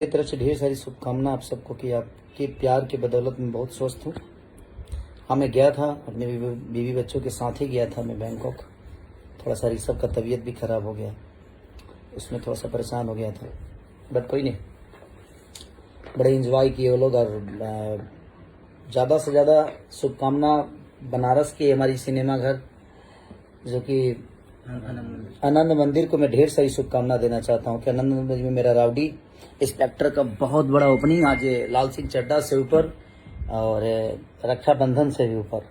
मेरी तरफ से ढेर सारी शुभकामना आप सबको कि आपके प्यार के बदौलत मैं बहुत स्वस्थ हूँ। हाँ, मैं गया था अपने बीवी बच्चों के साथ ही गया था मैं बैंकॉक। थोड़ा सा ऋषभ का तबीयत भी खराब हो गया, उसमें थोड़ा सा परेशान हो गया था, बट कोई नहीं, बड़े एंजॉय किए वो लोग। और ज़्यादा से ज़्यादा शुभकामना बनारस के हमारी सिनेमा घर जो कि आनंद मंदिर को मैं ढेर सारी शुभकामना देना चाहता हूँ कि आनंद मंदिर में मेरा राउडी इंस्पेक्टर का बहुत बड़ा ओपनिंग आज लाल सिंह चड्ढा से ऊपर और रक्षाबंधन से भी ऊपर।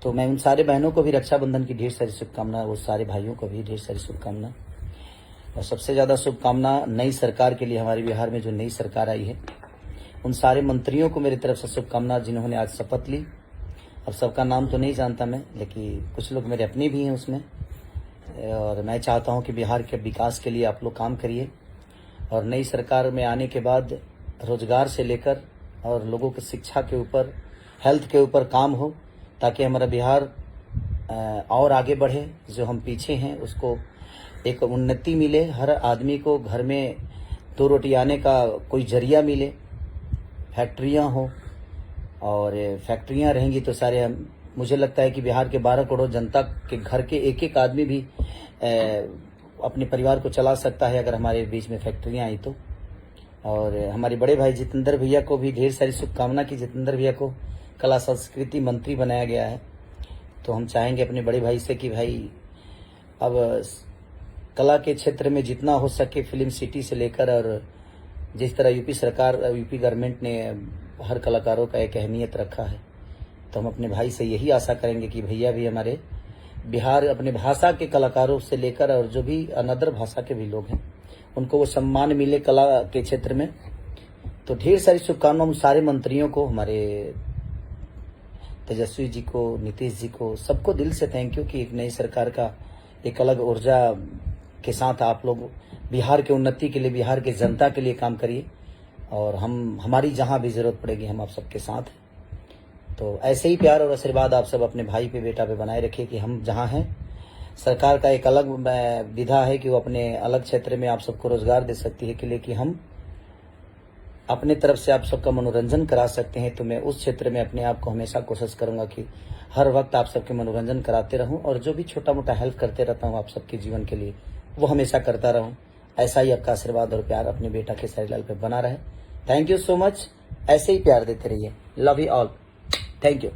तो मैं उन सारे बहनों को भी रक्षाबंधन की ढेर सारी शुभकामना, वो सारे भाइयों को भी ढेर सारी शुभकामना। और सबसे ज़्यादा शुभकामना नई सरकार के लिए, हमारे बिहार में जो नई सरकार आई है उन सारे मंत्रियों को मेरी तरफ से शुभकामना जिन्होंने आज शपथ ली। अब सबका नाम तो नहीं जानता मैं, लेकिन कुछ लोग मेरे अपने भी हैं उसमें। और मैं चाहता हूं कि बिहार के विकास के लिए आप लोग काम करिए और नई सरकार में आने के बाद रोजगार से लेकर और लोगों की शिक्षा के ऊपर, हेल्थ के ऊपर काम हो, ताकि हमारा बिहार और आगे बढ़े। जो हम पीछे हैं उसको एक उन्नति मिले, हर आदमी को घर में 2 रोटी आने का कोई जरिया मिले, फैक्ट्रियां हो। और फैक्ट्रियां रहेंगी तो सारे मुझे लगता है कि बिहार के 12 करोड़ जनता के घर के एक एक आदमी भी अपने परिवार को चला सकता है अगर हमारे बीच में फैक्ट्रियां आई तो। और हमारे बड़े भाई जितेंद्र भैया को भी ढेर सारी शुभकामना कि जितेंद्र भैया को कला संस्कृति मंत्री बनाया गया है। तो हम चाहेंगे अपने बड़े भाई से कि भाई अब कला के क्षेत्र में जितना हो सके, फिल्म सिटी से लेकर, और जिस तरह यूपी सरकार, यूपी गवर्नमेंट ने हर कलाकारों का एक अहमियत रखा है, तो हम अपने भाई से यही आशा करेंगे कि भैया भी हमारे बिहार अपने भाषा के कलाकारों से लेकर और जो भी अनदर भाषा के भी लोग हैं उनको वो सम्मान मिले कला के क्षेत्र में। तो ढेर सारी शुभकामना उन सारे मंत्रियों को, हमारे तेजस्वी जी को, नीतीश जी को, सबको दिल से थैंक यू कि एक नई सरकार का एक अलग ऊर्जा के साथ आप लोग बिहार के उन्नति के लिए, बिहार के जनता के लिए काम करिए। और हमारी जहां भी जरूरत पड़ेगी हम आप सबके साथ हैं। तो ऐसे ही प्यार और आशीर्वाद आप सब अपने भाई पे, बेटा पे बनाए रखिए कि हम जहां हैं, सरकार का एक अलग विधा है कि वो अपने अलग क्षेत्र में आप सबको रोजगार दे सकती है कि लेकिन हम अपने तरफ से आप सबका मनोरंजन करा सकते हैं। तो मैं उस क्षेत्र में अपने आप को हमेशा कोशिश करूंगा कि हर वक्त आप सबके मनोरंजन कराते रहूं और जो भी छोटा मोटा हेल्प करते रहता हूं आप सबके जीवन के लिए, वो हमेशा करता रहूं। ऐसा ही आपका आशीर्वाद और प्यार अपने बेटा खेसारी लाल पे बना रहे। थैंक यू सो मच, ऐसे ही प्यार देते रहिए। Love you all, thank you.